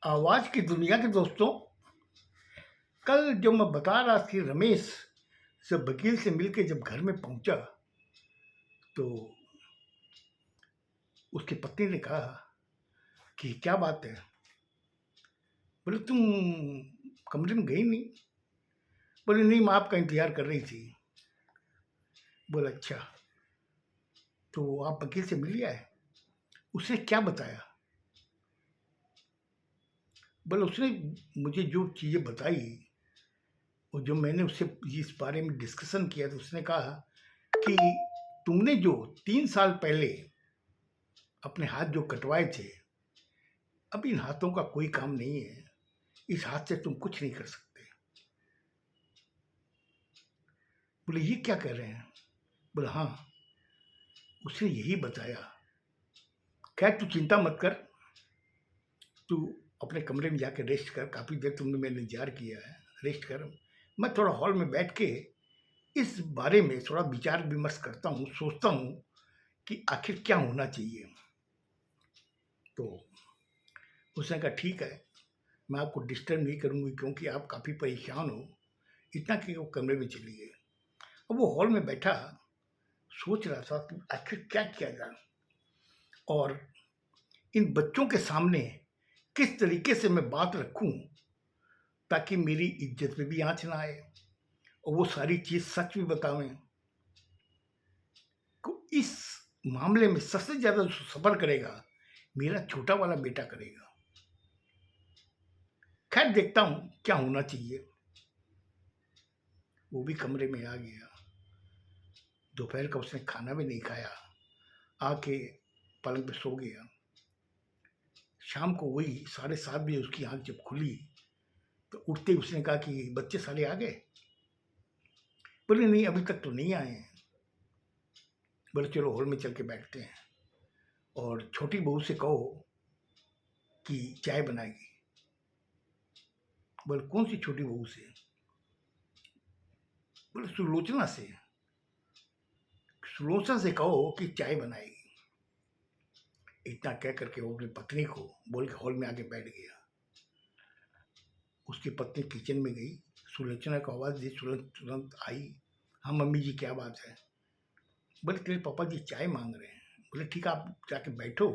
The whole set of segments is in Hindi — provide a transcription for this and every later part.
आवाज की दुनिया के दोस्तों, कल जो मैं बता रहा कि रमेश जब वकील से मिलके जब घर में पहुंचा तो उसकी पत्नी ने कहा कि क्या बात है। बोले तुम कमरे में गई नहीं। बोले नहीं, मैं आपका इंतजार कर रही थी। बोला अच्छा, तो आप वकील से मिल लिया है? उसने क्या बताया? बोले उसने मुझे जो चीज़ें बताई और जो मैंने उससे इस बारे में डिस्कशन किया तो उसने कहा कि तुमने जो 3 साल पहले अपने हाथ जो कटवाए थे, अब इन हाथों का कोई काम नहीं है। इस हाथ से तुम कुछ नहीं कर सकते। बोले ये क्या कह रहे हैं? बोले हाँ, उसने यही बताया। खैर तू चिंता मत कर, तू अपने कमरे में जाके रेस्ट कर। काफ़ी देर तुमने मैंने इंतजार किया है, रेस्ट कर। मैं थोड़ा हॉल में बैठ के इस बारे में थोड़ा विचार विमर्श करता हूँ, सोचता हूँ कि आखिर क्या होना चाहिए। तो उसने कहा ठीक है, मैं आपको डिस्टर्ब नहीं करूँगी क्योंकि आप काफ़ी परेशान हो। इतना कि वो कमरे में चली गई। अब वो हॉल में बैठा सोच रहा था कि आखिर क्या किया जाए और इन बच्चों के सामने किस तरीके से मैं बात रखूं ताकि मेरी इज्जत पे भी आँच ना आए और वो सारी चीज़ सच भी बतावें। तो इस मामले में सबसे ज़्यादा जो सफ़र करेगा, मेरा छोटा वाला बेटा करेगा। खैर देखता हूँ क्या होना चाहिए। वो भी कमरे में आ गया। दोपहर का उसने खाना भी नहीं खाया, आके पलंग पे सो गया। शाम को वही 7:30 बजे उसकी आँख जब खुली तो उठते ही उसने कहा कि बच्चे सारे आ गए? बोले नहीं, अभी तक तो नहीं आए हैं। बोले चलो हॉल में चल के बैठते हैं और छोटी बहू से कहो कि चाय बनाएगी। बोले कौन सी छोटी बहू से? बोले सुलोचना से। सुलोचना से कहो कि चाय बनाएगी। इतना कह करके वो अपनी पत्नी को बोल के हॉल में आके बैठ गया। उसकी पत्नी किचन में गई, सुलोचना को आवाज़ दी, तुरंत आई। हाँ मम्मी जी, क्या बात है? बोले तेरे पापा जी चाय मांग रहे हैं। बोले ठीक है, आप जाके बैठो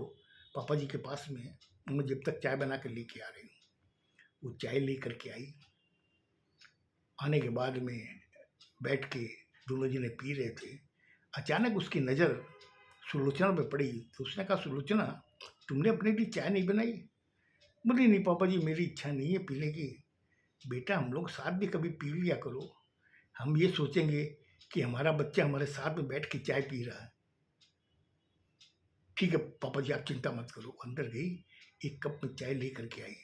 पापा जी के पास में, मैं जब तक चाय बना के लेके आ रही हूँ। वो चाय ले करके आई। आने के बाद में बैठ के दोनों जने पी रहे थे। अचानक उसकी नज़र सुलोचना पे पड़ी तो उसने कहा सुलोचना, तुमने अपने लिए चाय नहीं बनाई? बोली नहीं पापा जी, मेरी इच्छा नहीं है पीने की। बेटा हम लोग साथ भी कभी पी लिया करो। हम ये सोचेंगे कि हमारा बच्चा हमारे साथ में बैठ के चाय पी रहा है। ठीक है पापा जी, आप चिंता मत करो। अंदर गई, एक कप में चाय लेकर के आई।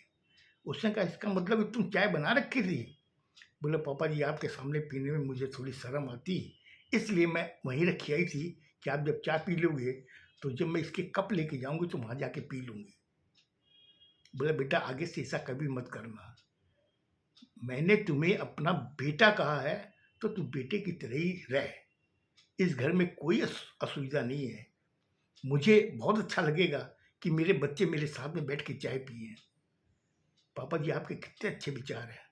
उसने कहा इसका मतलब तुम चाय बना रखी थी? बोले पापा जी, आपके सामने पीने में मुझे थोड़ी शर्म आती, इसलिए मैं वहीं रखी आई थी कि आप जब चाय पी लोगे तो जब मैं इसके कप लेके जाऊंगी तो वहां जाके पी लूंगी। बोले बेटा आगे से ऐसा कभी मत करना। मैंने तुम्हें अपना बेटा कहा है तो तू बेटे की तरह ही रह। इस घर में कोई असुविधा नहीं है। मुझे बहुत अच्छा लगेगा कि मेरे बच्चे मेरे साथ में बैठ के चाय पिए। पापा जी आपके कितने अच्छे विचार हैं।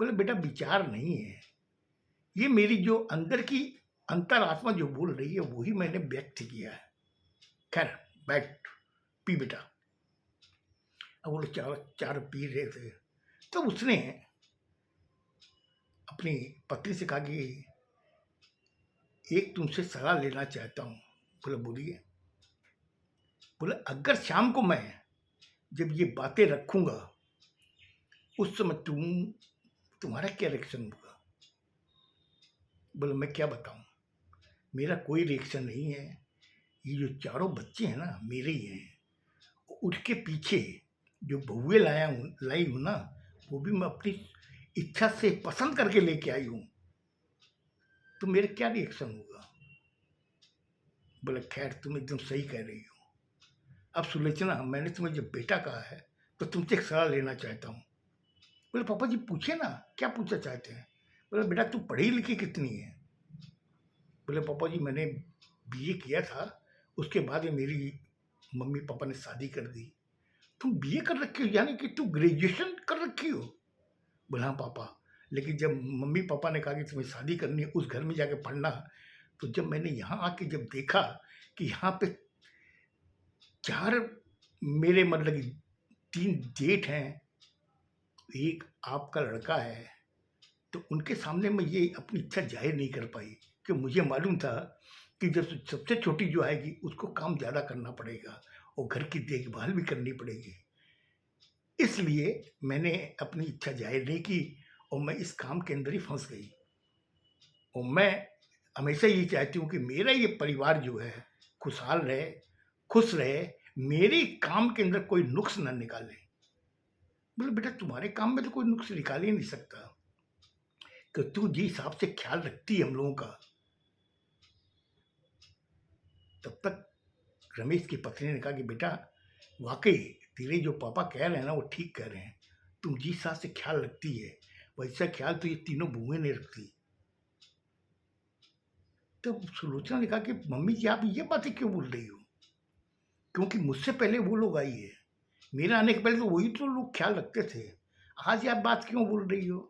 बोले बेटा विचार नहीं है, ये मेरी जो अंदर की अंतरात्मा जो बोल रही है वही मैंने व्यक्त किया है। खैर बैठ, पी बेटा। अब वो लोग चार चार पी रहे थे तो उसने अपनी पत्नी से कहा कि एक तुमसे सलाह लेना चाहता हूँ। बोले बोलिए। बोले अगर शाम को मैं जब ये बातें रखूंगा उस समय तुम्हारा क्या रिएक्शन होगा? बोले मैं क्या बताऊं, मेरा कोई रिएक्शन नहीं है। ये जो चारों बच्चे हैं ना मेरे ही हैं। उठ के पीछे जो बहुए लाई हूँ ना, वो भी मैं अपनी इच्छा से पसंद करके लेके आई हूँ। तो मेरा क्या रिएक्शन होगा? बोले खैर तुम एकदम सही कह रही हो। अब सुलोचना, मैंने तुम्हें जब बेटा कहा है तो तुमसे एक सलाह लेना चाहता हूँ। बोले पापा जी पूछे ना, क्या पूछना चाहते हैं? बोले बेटा तू पढ़ी लिखी कितनी है? बोले पापा जी मैंने बीए किया था, उसके बाद में मेरी मम्मी पापा ने शादी कर दी। तुम बीए कर रखी हो, यानी कि तुम ग्रेजुएशन कर रखी हो? बोला हाँ पापा। लेकिन जब मम्मी पापा ने कहा कि तुम्हें शादी करनी है, उस घर में जाके पढ़ना, तो जब मैंने यहाँ आके जब देखा कि यहाँ पे 4 मेरे मतलब कि 3 जेठ हैं, एक आपका लड़का है, तो उनके सामने मैं ये अपनी इच्छा ज़ाहिर नहीं कर पाई, कि मुझे मालूम था कि जब सबसे छोटी जो आएगी उसको काम ज़्यादा करना पड़ेगा और घर की देखभाल भी करनी पड़ेगी। इसलिए मैंने अपनी इच्छा ज़ाहिर नहीं की और मैं इस काम के अंदर ही फँस गई। और मैं हमेशा ये चाहती हूँ कि मेरा ये परिवार जो है खुशहाल रहे, खुश रहे, मेरे काम के अंदर कोई नुक्स ना निकाले। बोले बेटा तुम्हारे काम में तो कोई नुक्स निकाल ही नहीं सकता, कि तू जिस हिसाब से ख्याल रखती है हम लोगों का। तब तक रमेश की पत्नी ने कहा कि बेटा वाकई तेरे जो पापा कह रहे हैं ना वो ठीक कह रहे हैं, तुम जिस हिसाब से ख्याल रखती है वैसा ख्याल तो ये तीनों बुएं नहीं रखती। तो सुलोचना ने कहा कि मम्मी जी आप ये बातें क्यों बोल रही हो, क्योंकि मुझसे पहले वो लोग आई है, मेरे आने के पहले तो वही तो लोग ख्याल रखते थे, आज आप बात क्यों बोल रही हो?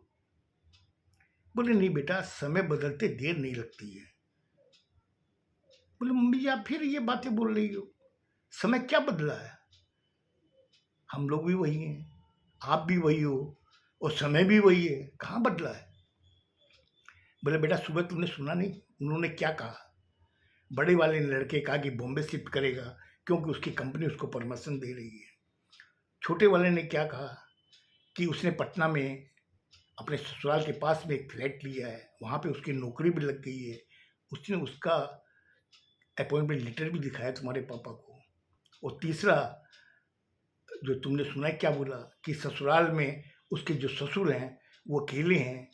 बोले नहीं बेटा समय बदलते देर नहीं लगती है। बोले मम्मी जी आप फिर ये बातें बोल रही हो, समय क्या बदला है? हम लोग भी वही हैं, आप भी वही हो और समय भी वही है, कहाँ बदला है? बोले बेटा सुबह तुमने सुना नहीं उन्होंने क्या कहा? बड़े वाले ने लड़के कहा कि बॉम्बे शिफ्ट करेगा क्योंकि उसकी कंपनी उसको प्रमोशन दे रही है। छोटे वाले ने क्या कहा कि उसने पटना में अपने ससुराल के पास में एक फ्लैट लिया है, वहाँ पे उसकी नौकरी भी लग गई है, उसने उसका अपॉइंटमेंट लेटर भी दिखाया तुम्हारे पापा को। और तीसरा जो तुमने सुना है क्या बोला कि ससुराल में उसके जो ससुर हैं वो अकेले हैं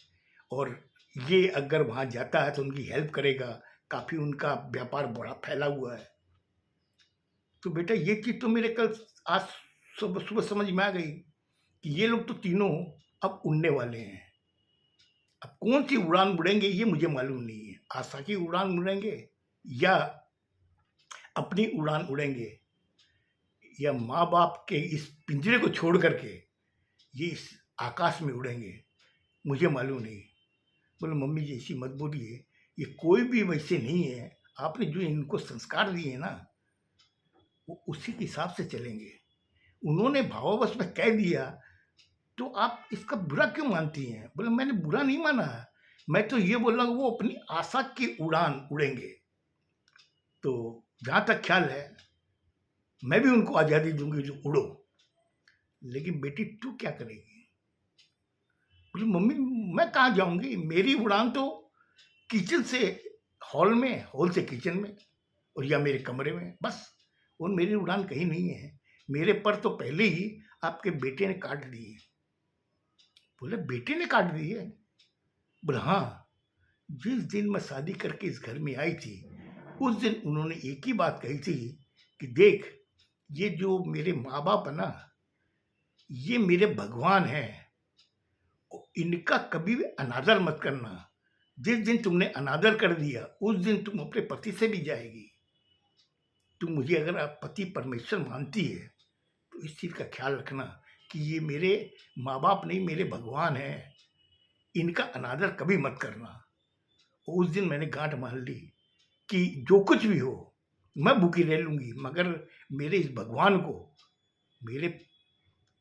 और ये अगर वहाँ जाता है तो उनकी हेल्प करेगा, काफ़ी उनका व्यापार बड़ा फैला हुआ है। तो बेटा ये चीज़ तो मेरे कल आज सुबह सुबह समझ में आ गई कि ये लोग तो तीनों अब उड़ने वाले हैं। अब कौन सी उड़ान उड़ेंगे ये मुझे मालूम नहीं है, आशा की उड़ान उड़ेंगे या अपनी उड़ान उड़ेंगे या माँ बाप के इस पिंजरे को छोड़ करके ये इस आकाश में उड़ेंगे, मुझे मालूम नहीं। बोले मम्मी जी ऐसी मत बोलिए, ये कोई भी वैसे नहीं है, आपने जो इनको संस्कार दिए हैं ना वो उसी के हिसाब से चलेंगे। उन्होंने भावावश में कह दिया तो आप इसका बुरा क्यों मानती हैं? बोले मैंने बुरा नहीं माना है, मैं तो ये बोल रहा हूँ वो अपनी आशा की उड़ान उड़ेंगे। तो जहाँ तक ख्याल है मैं भी उनको आज़ादी दूंगी जो उड़ो, लेकिन बेटी तू क्या करेगी? बोली मम्मी मैं कहाँ जाऊंगी, मेरी उड़ान तो किचन से हॉल में, हॉल से किचन में और या मेरे कमरे में, बस। और मेरी उड़ान कहीं नहीं है, मेरे पर तो पहले ही आपके बेटे ने काट दिए। बोले बेटे ने काट दिए? बोले हाँ, जिस दिन मैं शादी करके इस घर में आई थी उस दिन उन्होंने एक ही बात कही थी कि देख ये जो मेरे माँ बाप है ना ये मेरे भगवान हैं, इनका कभी भी अनादर मत करना, जिस दिन तुमने अनादर कर दिया उस दिन तुम अपने पति से भी जाएगी। तुम मुझे अगर आप पति परमेश्वर मानती है तो इस चीज़ का ख्याल रखना कि ये मेरे माँ बाप नहीं मेरे भगवान हैं, इनका अनादर कभी मत करना। उस दिन मैंने गांठ मान ली कि जो कुछ भी हो मैं भूखी रह लूँगी मगर मेरे इस भगवान को, मेरे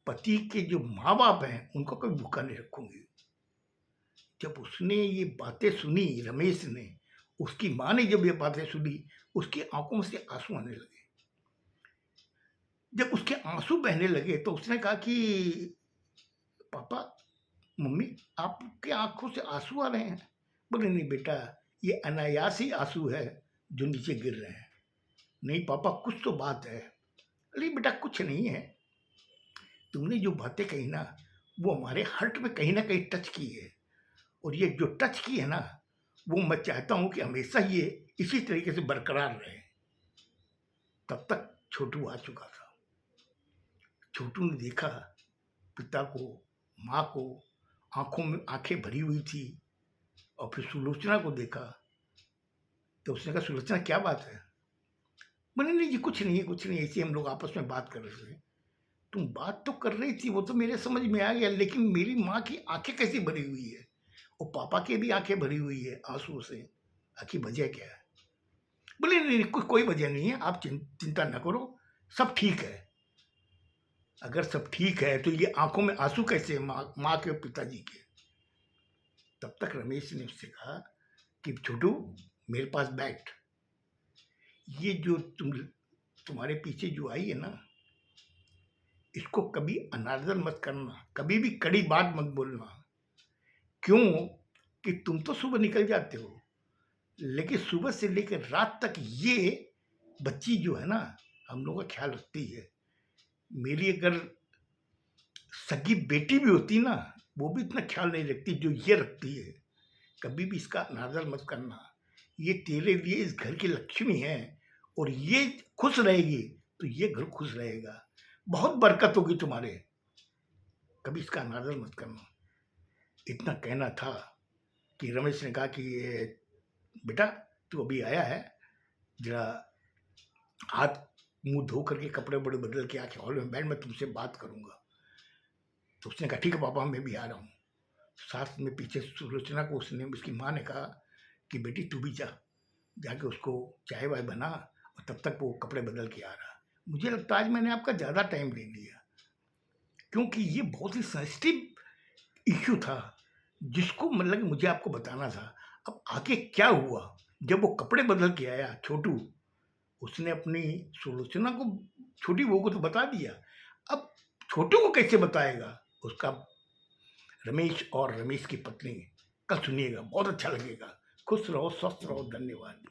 पति के जो माँ बाप हैं उनको कभी भूखा नहीं रखूँगी। जब उसने ये बातें सुनी रमेश ने, उसकी माँ ने जब ये बातें सुनी उसकी आंखों में से आंसू आने लगे। जब उसके आंसू बहने लगे तो उसने कहा कि पापा मम्मी आपके आंखों से आंसू आ रहे हैं? बोले नहीं बेटा ये अनायास ही आंसू है जो नीचे गिर रहे हैं। नहीं पापा कुछ तो बात है। अरे बेटा कुछ नहीं है, तुमने जो बातें कही ना वो हमारे हार्ट में कहीं ना कहीं टच की है और ये जो टच की है ना वो मैं चाहता हूँ कि हमेशा ये इसी तरीके से बरकरार रहे। तब तक छोटू आ चुका था। छोटू ने देखा पिता को, माँ को, आंखों में आंखें भरी हुई थी और फिर सुलोचना को देखा तो उसने कहा सुलोचना क्या बात है? बोले नहीं जी कुछ नहीं है, कुछ नहीं, ऐसे हम लोग आपस में बात कर रहे थे। तुम बात तो कर रही थी, वो तो मेरे समझ में आ गया, लेकिन मेरी माँ की आँखें कैसी भरी हुई है? और पापा की भी आँखें भरी हुई है आँसुओं से। आखिर वजह क्या है? बोले, "नहीं, नहीं, कोई वजह नहीं है, आप चिंता ना करो, सब ठीक है।" अगर सब ठीक है, तो ये आँखों में आँसू कैसे हैं माँ के और पिताजी के? तब तक रमेश ने उससे कहा कि छोटू, मेरे पास बैठ। ये जो तुम्हारे पीछे जो आई है ना, इसको कभी अनादर मत करना, कभी भी कड़ी बात मत बोलना। क्यों? कि तुम तो सुबह निकल जाते हो, लेकिन सुबह से लेकर रात तक ये बच्ची जो है ना, हम लोगों का ख्याल रखती है। मेरी अगर सगी बेटी भी होती ना, वो भी इतना ख्याल नहीं रखती जो ये रखती है। कभी भी इसका अनादर मत करना। ये तेरे लिए इस घर की लक्ष्मी है, और ये खुश रहेगी तो ये घर खुश रहेगा, बहुत बरकत होगी तुम्हारे। कभी इसका अनादर मत करना। इतना कहना था कि रमेश ने कहा कि ये बेटा, तू अभी आया है, जरा हाथ मुंह धो करके कपड़े बड़े बदल के आके हॉल में बैठ, मैं तुमसे बात करूंगा। तो उसने कहा ठीक है पापा, मैं भी आ रहा हूँ। साथ में पीछे सुलोचना को उसकी माँ ने कहा कि बेटी तू भी जा, जाके उसको चाय वाय बना, और तब तक वो कपड़े बदल के आ रहा। मुझे लगता है आज मैंने आपका ज़्यादा टाइम ले लिया, क्योंकि ये बहुत ही सेंसिटिव इश्यू था, जिसको मतलब मुझे आपको बताना था। अब आगे क्या हुआ? जब वो कपड़े बदल के आया छोटू, उसने अपनी सुलोचना को, छोटी बहू को तो बता दिया, अब छोटू को कैसे बताएगा उसका रमेश और रमेश की पत्नी? कल सुनिएगा, बहुत अच्छा लगेगा। खुश रहो, स्वस्थ रहो, धन्यवाद।